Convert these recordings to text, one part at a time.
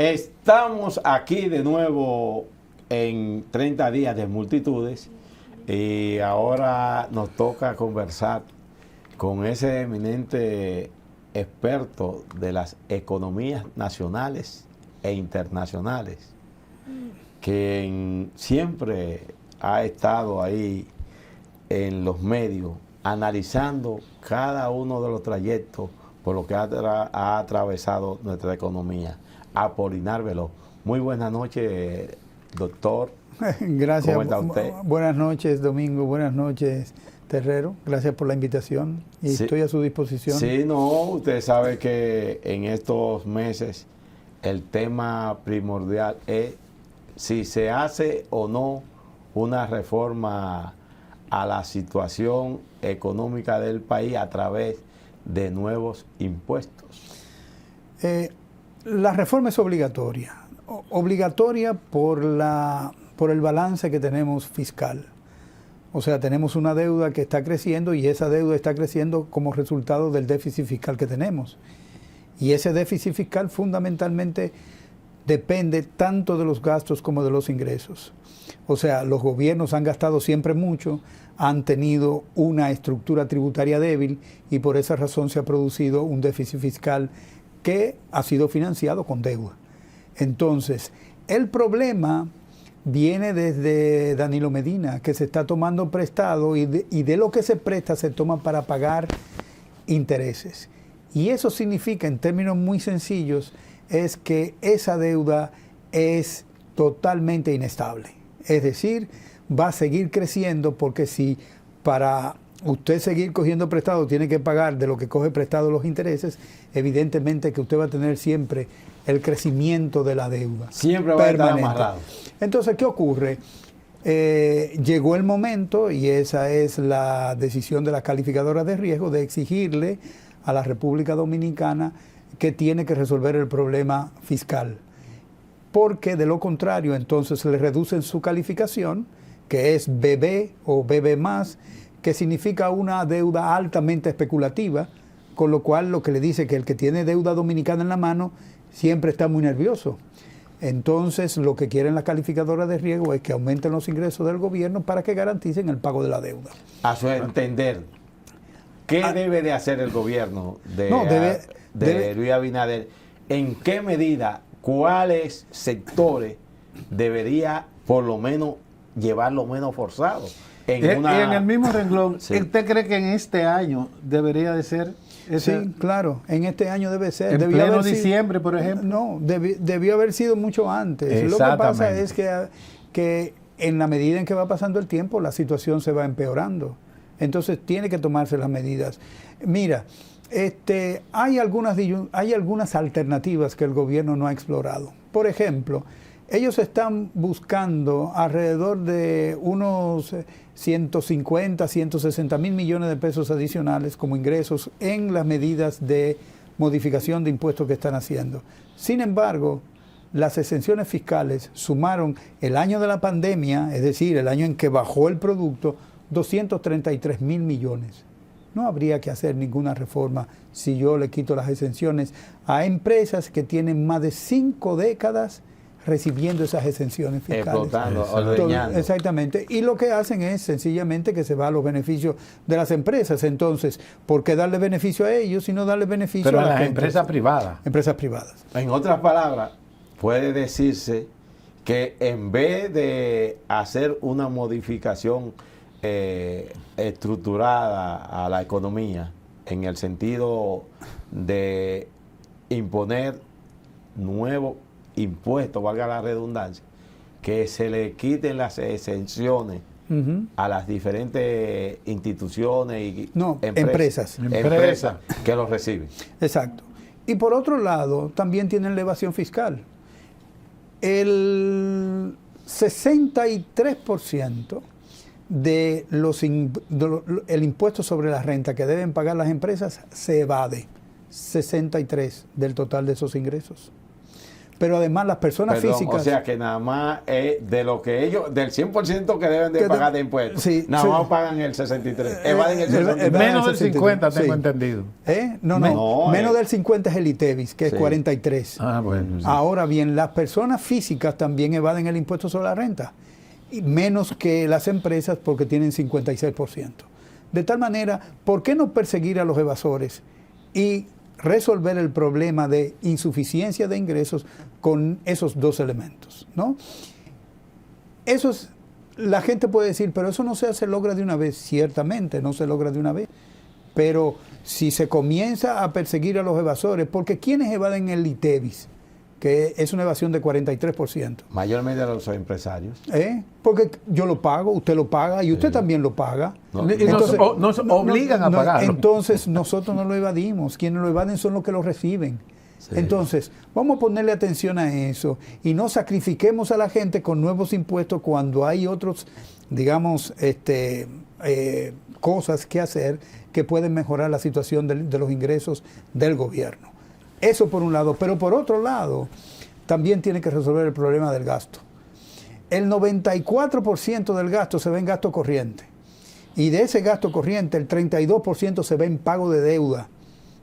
Estamos aquí de nuevo en 30 días de multitudes y ahora nos toca conversar con ese eminente experto de las economías nacionales e internacionales, que siempre ha estado ahí en los medios analizando cada uno de los trayectos por lo que ha atravesado nuestra economía. Apolinar Veloz. Muy buenas noches, doctor. Gracias. ¿Cómo está usted? Buenas noches, Domingo. Buenas noches, Terrero. Gracias por la invitación y Sí, estoy a su disposición. Sí, no, usted sabe que en estos meses el tema primordial es si se hace o no una reforma a la situación económica del país a través de nuevos impuestos. La reforma es obligatoria. Obligatoria por el balance que tenemos fiscal. O sea, tenemos una deuda que está creciendo y esa deuda está creciendo como resultado del déficit fiscal que tenemos. Y ese déficit fiscal fundamentalmente depende tanto de los gastos como de los ingresos. O sea, los gobiernos han gastado siempre mucho, han tenido una estructura tributaria débil y por esa razón se ha producido un déficit fiscal que ha sido financiado con deuda. Entonces, el problema viene desde Danilo Medina, que se está tomando prestado y de lo que se presta se toma para pagar intereses. Y eso significa, en términos muy sencillos, es que esa deuda es totalmente inestable. Es decir, va a seguir creciendo porque si para usted seguir cogiendo prestado tiene que pagar de lo que coge prestado los intereses, evidentemente que usted va a tener siempre el crecimiento de la deuda. Siempre va a estar amarrado. Entonces, ¿qué ocurre? Llegó el momento, y esa es la decisión de las calificadoras de riesgo, de exigirle a la República Dominicana que tiene que resolver el problema fiscal. Porque de lo contrario, entonces le reducen su calificación, que es BB o BB+, que significa una deuda altamente especulativa, con lo cual lo que le dice que el que tiene deuda dominicana en la mano siempre está muy nervioso. Entonces, lo que quieren las calificadoras de riesgo es que aumenten los ingresos del gobierno para que garanticen el pago de la deuda. A su entender, ¿qué debe de hacer el gobierno de Luis Abinader? ¿En qué medida, cuáles sectores debería por lo menos llevarlo menos forzado? Y en el mismo renglón, sí. ¿Usted cree que en este año debería de ser? Sí, claro, en este año debe ser. En pleno diciembre, por ejemplo. No, debió haber sido mucho antes. Lo que pasa es que en la medida en que va pasando el tiempo, la situación se va empeorando. Entonces tiene que tomarse las medidas. Mira, hay algunas alternativas que el gobierno no ha explorado. Por ejemplo, ellos están buscando alrededor de unos 150, 160 mil millones de pesos adicionales como ingresos en las medidas de modificación de impuestos que están haciendo. Sin embargo, las exenciones fiscales sumaron el año de la pandemia, es decir, el año en que bajó el producto, 233 mil millones. No habría que hacer ninguna reforma si yo le quito las exenciones a empresas que tienen más de 5 décadas recibiendo esas exenciones fiscales. Explotando, ordeñando. Exactamente. Y lo que hacen es sencillamente que se va a los beneficios de las empresas. Entonces, ¿por qué darle beneficio a ellos y no darle beneficio a las empresas privadas? Empresas privadas. En otras palabras, puede decirse que en vez de hacer una modificación estructurada a la economía, en el sentido de imponer nuevos impuestos, valga la redundancia, que se le quiten las exenciones a las diferentes instituciones y empresas que los reciben. Exacto. Y por otro lado, también tienen la evasión fiscal. El 63% el impuesto sobre la renta que deben pagar las empresas se evade. 63% del total de esos ingresos. pero además las personas físicas... O sea que nada más de lo que ellos, del 100% que deben de pagar de impuestos, sí, nada más pagan el 63%. Evaden el 63%. Menos del 50, tengo entendido. Menos del 50 es el ITEVIS, que es 43. Bueno. Sí. Ahora bien, las personas físicas también evaden el impuesto sobre la renta, y menos que las empresas porque tienen 56%. De tal manera, ¿por qué no perseguir a los evasores y resolver el problema de insuficiencia de ingresos con esos dos elementos, ¿no? La gente puede decir, pero eso no se logra de una vez. Ciertamente no se logra de una vez, pero si se comienza a perseguir a los evasores, porque ¿quiénes evaden el ITEVIS? Que es una evasión de 43%. Mayormente a los empresarios. Porque yo lo pago, usted lo paga y usted también lo paga. Entonces, nos obligan a pagarlo. Entonces nosotros no lo evadimos, quienes lo evaden son los que lo reciben. Sí. Entonces, vamos a ponerle atención a eso y no sacrifiquemos a la gente con nuevos impuestos cuando hay otros, digamos, cosas que hacer que pueden mejorar la situación de los ingresos del gobierno. Eso por un lado, pero por otro lado, también tiene que resolver el problema del gasto. El 94% del gasto se ve en gasto corriente. Y de ese gasto corriente, el 32% se ve en pago de deuda.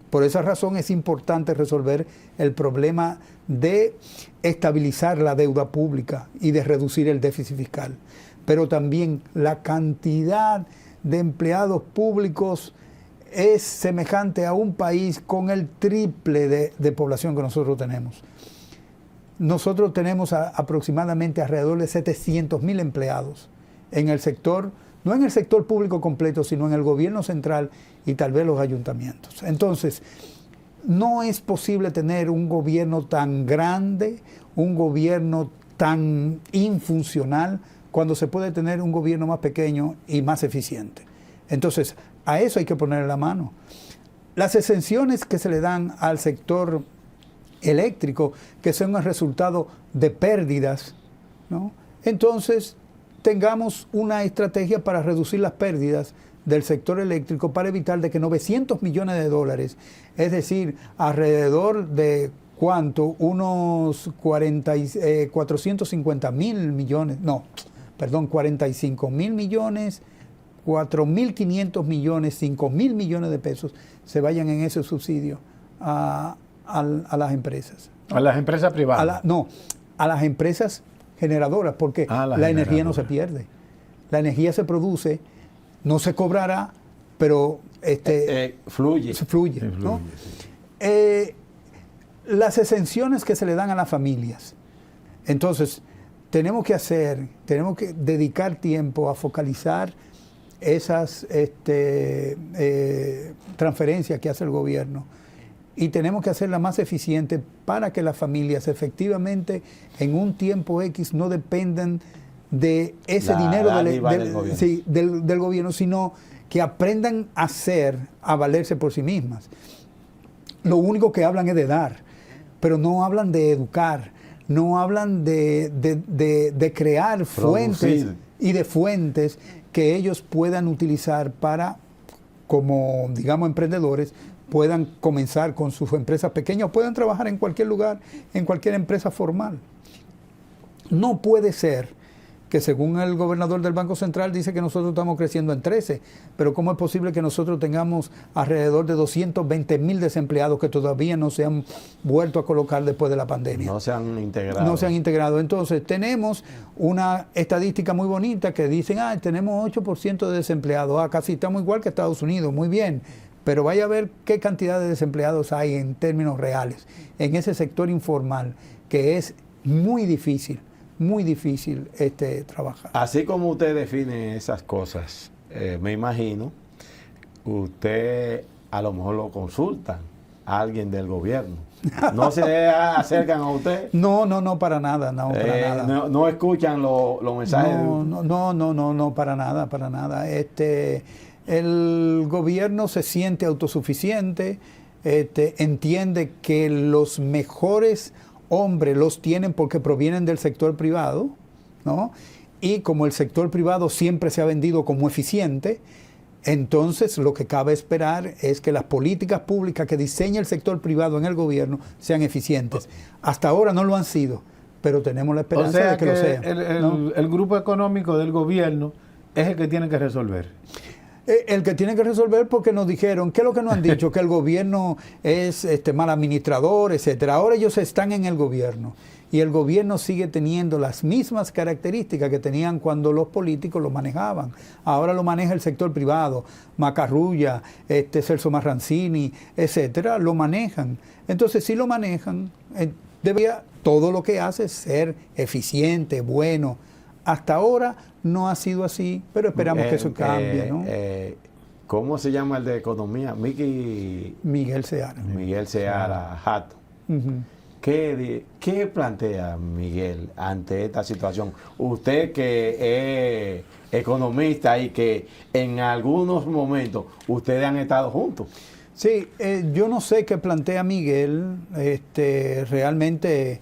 Por esa razón es importante resolver el problema de estabilizar la deuda pública y de reducir el déficit fiscal. Pero también la cantidad de empleados públicos es semejante a un país con el triple de población que nosotros tenemos. Nosotros tenemos aproximadamente alrededor de 700,000 empleados en el sector, no en el sector público completo, sino en el gobierno central y tal vez los ayuntamientos. Entonces, no es posible tener un gobierno tan grande, un gobierno tan infuncional, cuando se puede tener un gobierno más pequeño y más eficiente. Entonces, a eso hay que ponerle la mano. Las exenciones que se le dan al sector eléctrico, que son el resultado de pérdidas, ¿no? Entonces, tengamos una estrategia para reducir las pérdidas del sector eléctrico para evitar de que 900 millones de dólares, es decir, alrededor de ¿cuánto? Unos 450,000 millones, 45,000 millones, 4.500 millones, 5.000 millones de pesos se vayan en ese subsidio a las empresas. ¿A las empresas privadas? A las empresas generadoras, porque la energía no se pierde. La energía se produce, no se cobrará, pero fluye. ¿no? Las exenciones que se le dan a las familias. Entonces, tenemos que dedicar tiempo a focalizar esas transferencias que hace el gobierno y tenemos que hacerlas más eficientes para que las familias efectivamente en un tiempo X no dependan de ese dinero del gobierno, sino que aprendan a valerse por sí mismas. Lo único que hablan es de dar, pero no hablan de educar, no hablan de crear fuentes y de fuentes que ellos puedan utilizar para, como digamos emprendedores, puedan comenzar con sus empresas pequeñas o puedan trabajar en cualquier lugar, en cualquier empresa formal. No puede ser que según el gobernador del Banco Central dice que nosotros estamos creciendo en 13, pero ¿cómo es posible que nosotros tengamos alrededor de 220,000 desempleados que todavía no se han vuelto a colocar después de la pandemia? No se han integrado. No se han integrado. Entonces, tenemos una estadística muy bonita que dicen, tenemos 8% de desempleados, casi estamos igual que Estados Unidos, muy bien, pero vaya a ver qué cantidad de desempleados hay en términos reales, en ese sector informal, que es muy difícil trabajar. Así como usted define esas cosas, me imagino, usted a lo mejor lo consulta a alguien del gobierno. ¿No se acercan a usted? No, para nada, para nada. No escuchan los mensajes. No, para nada. El gobierno se siente autosuficiente, entiende que los mejores hombres los tienen porque provienen del sector privado, ¿no? Y como el sector privado siempre se ha vendido como eficiente, Entonces, lo que cabe esperar es que las políticas públicas que diseña el sector privado en el gobierno sean eficientes. Hasta ahora no lo han sido, pero tenemos la esperanza de que lo sean. El grupo económico del gobierno es el que tiene que resolver. El que tiene que resolver, porque nos dijeron, ¿qué es lo que nos han dicho? Que el gobierno es mal administrador, etcétera. Ahora ellos están en el gobierno y el gobierno sigue teniendo las mismas características que tenían cuando los políticos lo manejaban. Ahora lo maneja el sector privado, Macarrulla, Celso Marrancini, etcétera, lo manejan. Entonces, si lo manejan, debería todo lo que hace ser eficiente, bueno. Hasta ahora no ha sido así, pero esperamos que eso cambie, ¿no? ¿Cómo se llama el de economía? Miguel Seara. Miguel Seara Jato. Uh-huh. ¿Qué plantea Miguel ante esta situación? Usted que es economista y que en algunos momentos ustedes han estado juntos. Sí, yo no sé qué plantea Miguel. Realmente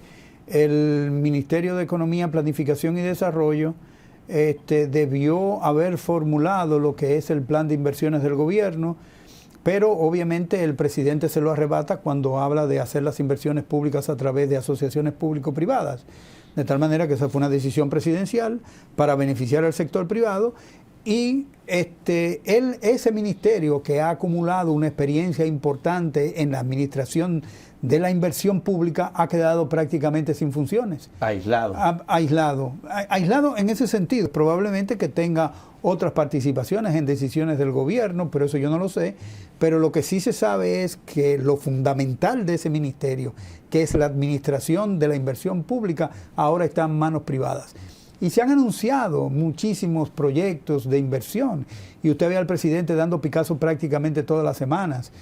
el Ministerio de Economía, Planificación y Desarrollo debió haber formulado lo que es el plan de inversiones del gobierno, pero obviamente el presidente se lo arrebata cuando habla de hacer las inversiones públicas a través de asociaciones público-privadas. De tal manera que esa fue una decisión presidencial para beneficiar al sector privado y ese ministerio que ha acumulado una experiencia importante en la administración de la inversión pública ha quedado prácticamente sin funciones. Aislado. Aislado en ese sentido. Probablemente que tenga otras participaciones en decisiones del gobierno, pero eso yo no lo sé. Pero lo que sí se sabe es que lo fundamental de ese ministerio, que es la administración de la inversión pública, ahora está en manos privadas. Y se han anunciado muchísimos proyectos de inversión. Y usted ve al presidente dando Picasso prácticamente todas las semanas.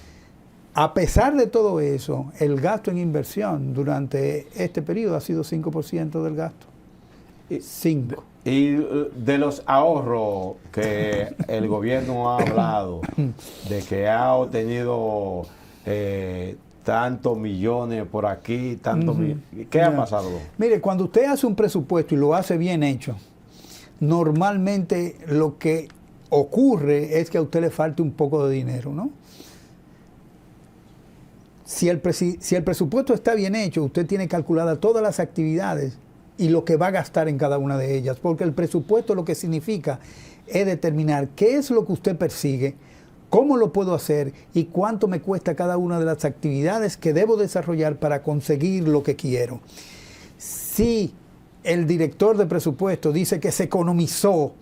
A pesar de todo eso, el gasto en inversión durante este periodo ha sido 5% del gasto. 5%. Y de los ahorros que el gobierno ha hablado, de que ha obtenido tantos millones por aquí, tantos millones, ¿qué ha pasado? Mire, cuando usted hace un presupuesto y lo hace bien hecho, normalmente lo que ocurre es que a usted le falte un poco de dinero, ¿no? Si el presupuesto está bien hecho, usted tiene calculadas todas las actividades y lo que va a gastar en cada una de ellas, porque el presupuesto lo que significa es determinar qué es lo que usted persigue, cómo lo puedo hacer y cuánto me cuesta cada una de las actividades que debo desarrollar para conseguir lo que quiero. Si el director de presupuesto dice que se economizó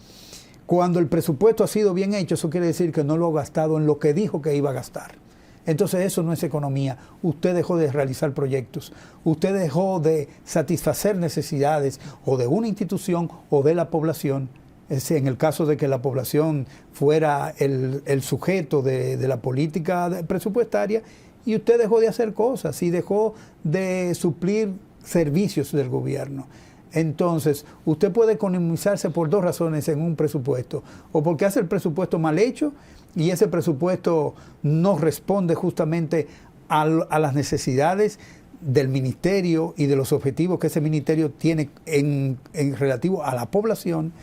cuando el presupuesto ha sido bien hecho, eso quiere decir que no lo ha gastado en lo que dijo que iba a gastar. Entonces eso no es economía. Usted dejó de realizar proyectos. Usted dejó de satisfacer necesidades o de una institución o de la población. Es decir, en el caso de que la población fuera el sujeto de la política presupuestaria, y usted dejó de hacer cosas y dejó de suplir servicios del gobierno. Entonces, usted puede economizarse por dos razones en un presupuesto. O porque hace el presupuesto mal hecho y ese presupuesto no responde justamente a las necesidades del ministerio y de los objetivos que ese ministerio tiene en relativo a la población,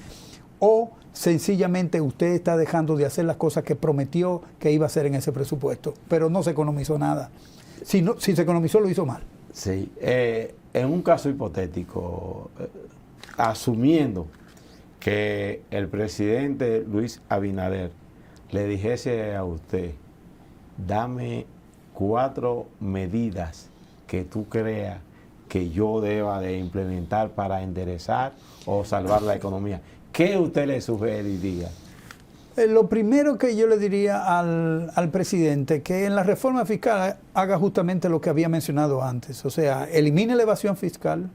o sencillamente usted está dejando de hacer las cosas que prometió que iba a hacer en ese presupuesto, pero no se economizó nada. Si se economizó, lo hizo mal. Sí, en un caso hipotético, asumiendo que el presidente Luis Abinader le dijese a usted, dame 4 medidas que tú creas que yo deba de implementar para enderezar o salvar la economía, ¿qué usted le sugeriría? Lo primero que yo le diría al presidente, que en la reforma fiscal haga justamente lo que había mencionado antes, o sea, elimine la evasión fiscal,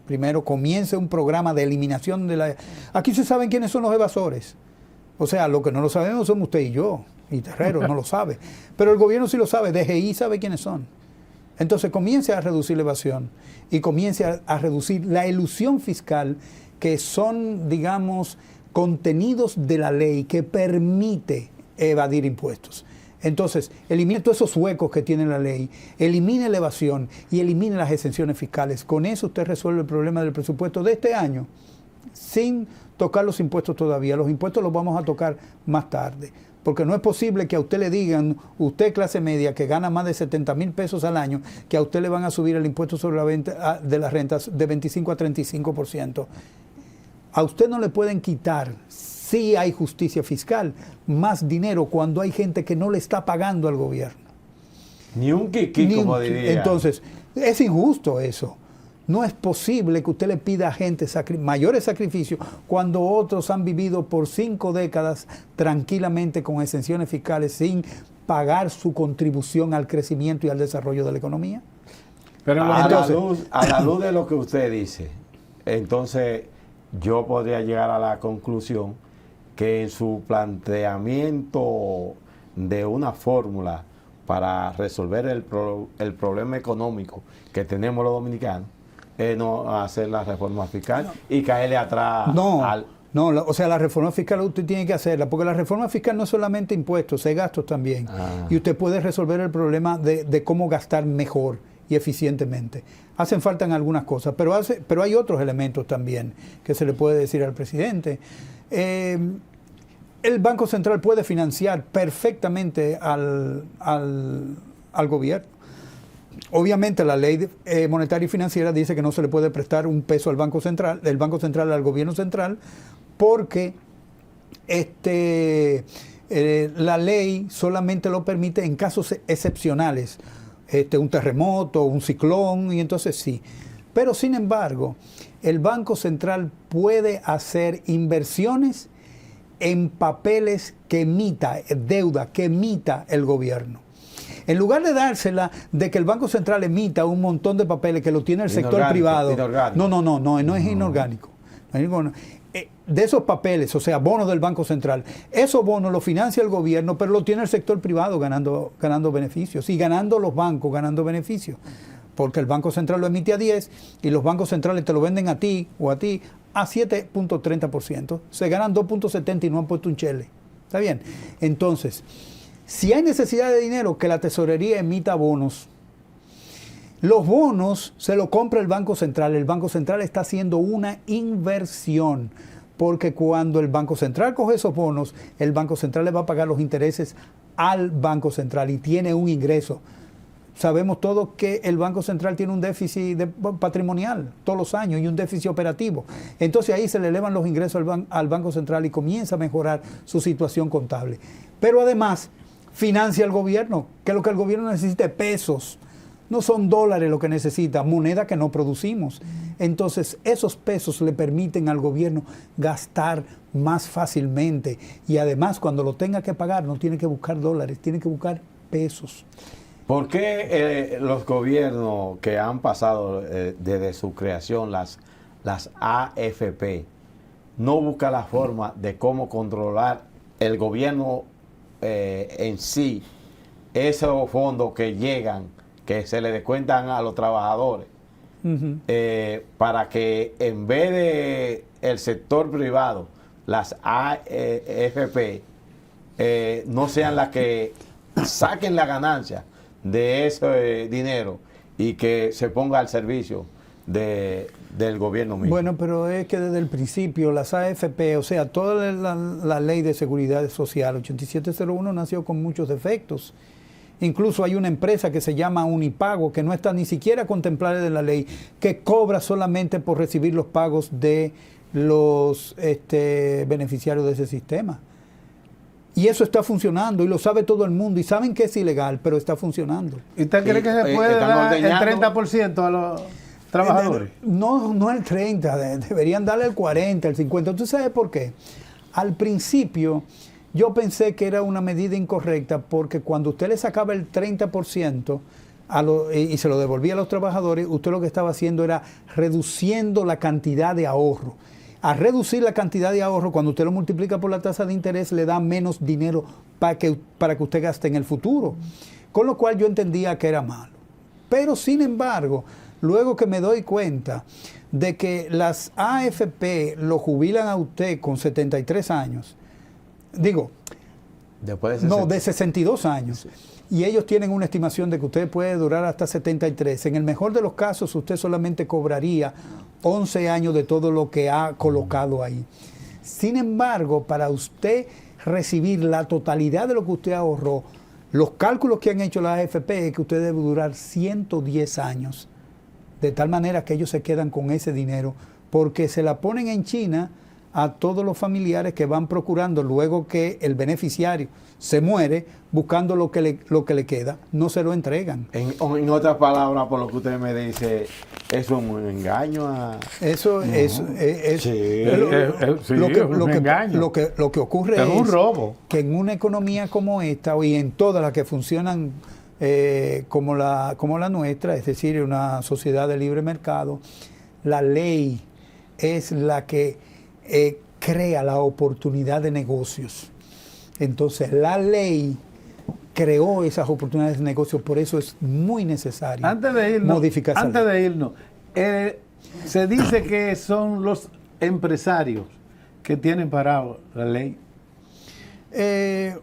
primero comience un programa de eliminación de la... Aquí se saben quiénes son los evasores, o sea, lo que no lo sabemos somos usted y yo, y Terrero no lo sabe, pero el gobierno sí lo sabe, DGI sabe quiénes son. Entonces comience a reducir la evasión y comience a reducir la elusión fiscal, que son, digamos, contenidos de la ley que permite evadir impuestos. Entonces, elimine todos esos huecos que tiene la ley, elimine la evasión y elimine las exenciones fiscales. Con eso usted resuelve el problema del presupuesto de este año, sin tocar los impuestos todavía. Los impuestos los vamos a tocar más tarde. Porque no es posible que a usted le digan, usted clase media que gana más de 70,000 pesos al año, que a usted le van a subir el impuesto sobre la venta de las rentas de 25 a 35%. A usted no le pueden quitar, si hay justicia fiscal, más dinero cuando hay gente que no le está pagando al gobierno. Ni un kiki, como diría. Entonces, es injusto eso. No es posible que usted le pida a gente mayores sacrificios cuando otros han vivido por 5 décadas tranquilamente con exenciones fiscales sin pagar su contribución al crecimiento y al desarrollo de la economía. Pero a la luz de lo que usted dice, entonces yo podría llegar a la conclusión que en su planteamiento de una fórmula para resolver el problema económico que tenemos los dominicanos, no hacer la reforma fiscal y caerle atrás o sea, la reforma fiscal usted tiene que hacerla, porque la reforma fiscal no es solamente impuestos, es gastos también. Y usted puede resolver el problema de cómo gastar mejor y eficientemente. Hacen falta en algunas cosas, pero hay otros elementos también que se le puede decir al presidente. El Banco Central puede financiar perfectamente al gobierno. Obviamente la ley monetaria y financiera dice que no se le puede prestar un peso al Banco Central, del Banco Central al gobierno central, porque la ley solamente lo permite en casos excepcionales, un terremoto, un ciclón, y entonces sí. Pero sin embargo, el Banco Central puede hacer inversiones en papeles que emita, deuda que emita el gobierno. En lugar de dársela de que el Banco Central emita un montón de papeles que lo tiene el sector privado. No es inorgánico. De esos papeles, o sea, bonos del Banco Central, esos bonos los financia el gobierno, pero lo tiene el sector privado ganando beneficios, y ganando los bancos ganando beneficios. Porque el Banco Central lo emite a 10 y los bancos centrales te lo venden a ti o a ti a 7.30%. Se ganan 2.70 y no han puesto un chele. ¿Está bien? Entonces, si hay necesidad de dinero, que la tesorería emita bonos. Los bonos se los compra el Banco Central. El Banco Central está haciendo una inversión, porque cuando el Banco Central coge esos bonos, el Banco Central le va a pagar los intereses al Banco Central y tiene un ingreso. Sabemos todos que el Banco Central tiene un déficit patrimonial todos los años y un déficit operativo. Entonces ahí se le elevan los ingresos al Banco Central y comienza a mejorar su situación contable. Pero además financia al gobierno, que lo que el gobierno necesita es pesos. No son dólares lo que necesita, moneda que no producimos. Entonces esos pesos le permiten al gobierno gastar más fácilmente. Y además cuando lo tenga que pagar no tiene que buscar dólares, tiene que buscar pesos. ¿Por qué los gobiernos que han pasado desde su creación, las AFP, no buscan la forma de cómo controlar el gobierno en sí, esos fondos que llegan, que se le descuentan a los trabajadores, para que en vez de el sector privado, las AFP no sean las que saquen la ganancia de ese dinero y que se ponga al servicio del gobierno mismo? Bueno, pero es que desde el principio las AFP, o sea, toda la ley de seguridad social 8701 nació con muchos defectos. Incluso hay una empresa que se llama Unipago, que no está ni siquiera contemplada en la ley, que cobra solamente por recibir los pagos de los beneficiarios de ese sistema. Y eso está funcionando, y lo sabe todo el mundo, y saben que es ilegal, pero está funcionando. ¿Y usted cree que se puede dar el 30% a los trabajadores? No el 30%, deberían darle el 40%, el 50%. ¿Tú sabes por qué? Al principio yo pensé que era una medida incorrecta, porque cuando usted le sacaba el 30% y se lo devolvía a los trabajadores, usted lo que estaba haciendo era reduciendo la cantidad de ahorro. A reducir la cantidad de ahorro, cuando usted lo multiplica por la tasa de interés, le da menos dinero para que usted gaste en el futuro. Con lo cual yo entendía que era malo. Pero sin embargo, luego que me doy cuenta de que las AFP lo jubilan a usted con 73 años, de 62 años. Sí. Y ellos tienen una estimación de que usted puede durar hasta 73. En el mejor de los casos, usted solamente cobraría 11 años de todo lo que ha colocado ahí. Sin embargo, para usted recibir la totalidad de lo que usted ahorró, los cálculos que han hecho la AFP es que usted debe durar 110 años, de tal manera que ellos se quedan con ese dinero, porque se la ponen en China a todos los familiares que van procurando luego que el beneficiario se muere, buscando lo que le queda, no se lo entregan. En otras palabras, por lo que usted me dice, eso es un engaño a... Eso es lo que ocurre es un robo. Que en una economía como esta y en todas las que funcionan como la nuestra, es decir, una sociedad de libre mercado, la ley es la que crea la oportunidad de negocios. Entonces la ley creó esas oportunidades de negocio, por eso es muy necesario modificar esa ley. Antes de irnos, se dice que son los empresarios que tienen parado la ley.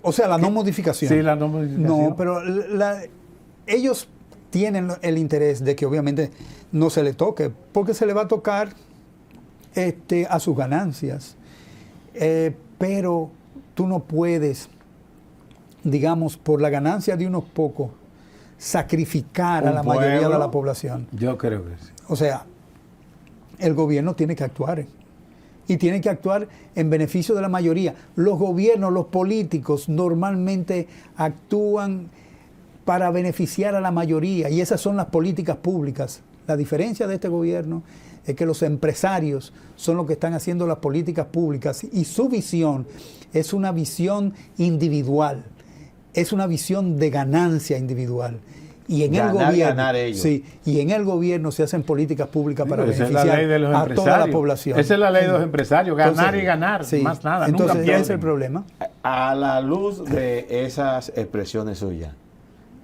O sea, la no modificación. Sí, la no modificación. No, pero ellos tienen el interés de que obviamente no se le toque, porque se le va a tocar a sus ganancias. Pero tú no puedes, digamos, por la ganancia de unos pocos, sacrificar a la mayoría de la población. Yo creo que sí. O sea, el gobierno tiene que actuar. Y tiene que actuar en beneficio de la mayoría. Los gobiernos, los políticos, normalmente actúan para beneficiar a la mayoría. Y esas son las políticas públicas. La diferencia de este gobierno es que los empresarios son los que están haciendo las políticas públicas y su visión es una visión individual, es una visión de ganancia individual. Y en el gobierno, sí, y en el gobierno se hacen políticas públicas para beneficiar a toda la población. Esa es la ley de los empresarios, ganar entonces, y ganar, sí, más nada. Entonces, nunca ese es el problema. A la luz de esas expresiones suyas,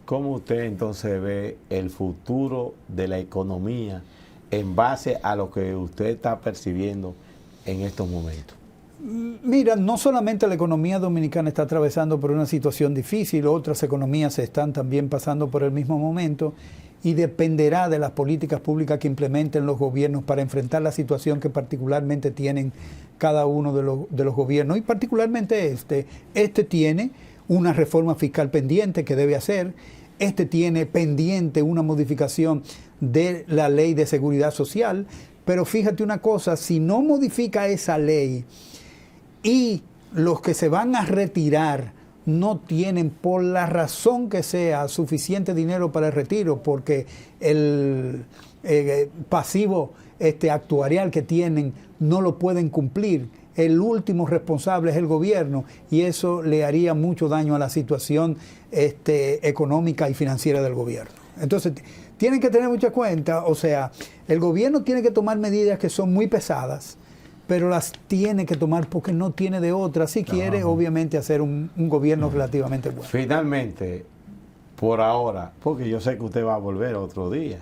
¿cómo usted entonces ve el futuro de la economía en base a lo que usted está percibiendo en estos momentos? Mira, no solamente la economía dominicana está atravesando por una situación difícil, otras economías están también pasando por el mismo momento y dependerá de las políticas públicas que implementen los gobiernos para enfrentar la situación que particularmente tienen cada uno de los gobiernos y particularmente este tiene una reforma fiscal pendiente que debe hacer, tiene pendiente una modificación de la ley de seguridad social, pero fíjate una cosa, si no modifica esa ley y los que se van a retirar no tienen por la razón que sea suficiente dinero para el retiro, porque el pasivo actuarial que tienen no lo pueden cumplir, el último responsable es el gobierno y eso le haría mucho daño a la situación económica y financiera del gobierno. Entonces tienen que tener mucha cuenta, o sea, el gobierno tiene que tomar medidas que son muy pesadas, pero las tiene que tomar porque no tiene de otra, si quiere obviamente hacer un gobierno relativamente bueno. Finalmente, por ahora, porque yo sé que usted va a volver otro día,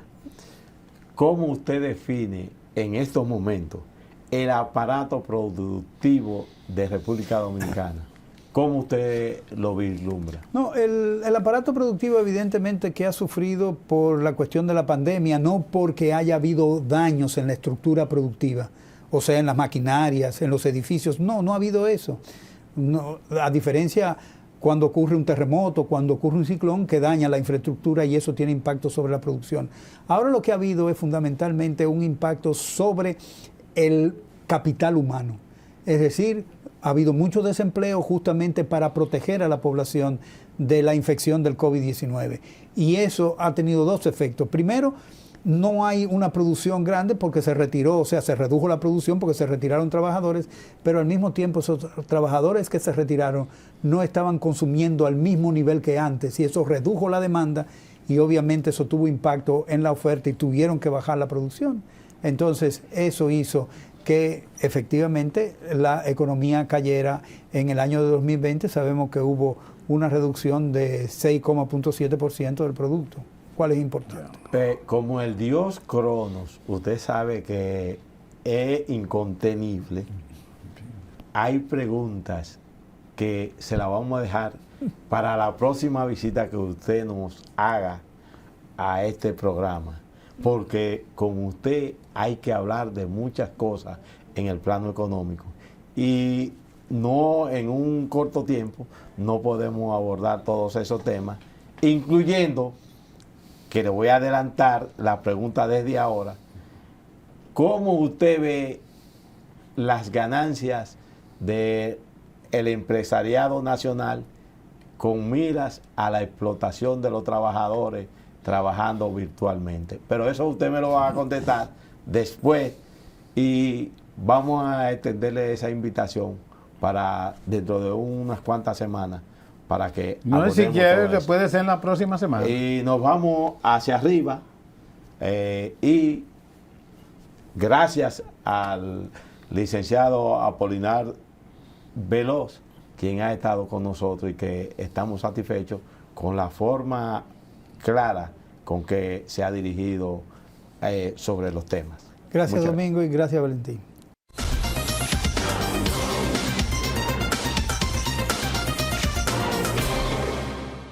¿cómo usted define en estos momentos el aparato productivo de República Dominicana? ¿Cómo usted lo vislumbra? No, el aparato productivo evidentemente que ha sufrido por la cuestión de la pandemia, no porque haya habido daños en la estructura productiva, o sea, en las maquinarias, en los edificios, no ha habido eso. No, a diferencia cuando ocurre un terremoto, cuando ocurre un ciclón que daña la infraestructura y eso tiene impacto sobre la producción. Ahora lo que ha habido es fundamentalmente un impacto sobre el capital humano, es decir, ha habido mucho desempleo justamente para proteger a la población de la infección del COVID-19 y eso ha tenido dos efectos. Primero, no hay una producción grande porque se retiró, o sea, se redujo la producción porque se retiraron trabajadores, pero al mismo tiempo esos trabajadores que se retiraron no estaban consumiendo al mismo nivel que antes y eso redujo la demanda y obviamente eso tuvo impacto en la oferta y tuvieron que bajar la producción. Entonces eso hizo que efectivamente la economía cayera en el año de 2020. Sabemos que hubo una reducción de 6,7% del producto. ¿Cuál es importante? Como el dios Cronos, usted sabe que es incontenible. Hay preguntas que se las vamos a dejar para la próxima visita que usted nos haga a este programa. Porque con usted hay que hablar de muchas cosas en el plano económico. y no en un corto tiempo no podemos abordar todos esos temas, incluyendo, que le voy a adelantar la pregunta desde ahora, ¿cómo usted ve las ganancias del empresariado nacional con miras a la explotación de los trabajadores trabajando virtualmente? Pero eso usted me lo va a contestar después y vamos a extenderle esa invitación para dentro de unas cuantas semanas para que No es si abordemos quiere, todo que eso. puede ser en la próxima semana. Y nos vamos hacia arriba y gracias al licenciado Apolinar Veloz, quien ha estado con nosotros y que estamos satisfechos con la forma clara con que se ha dirigido sobre los temas. Gracias, Muchas Domingo, y gracias, Valentín.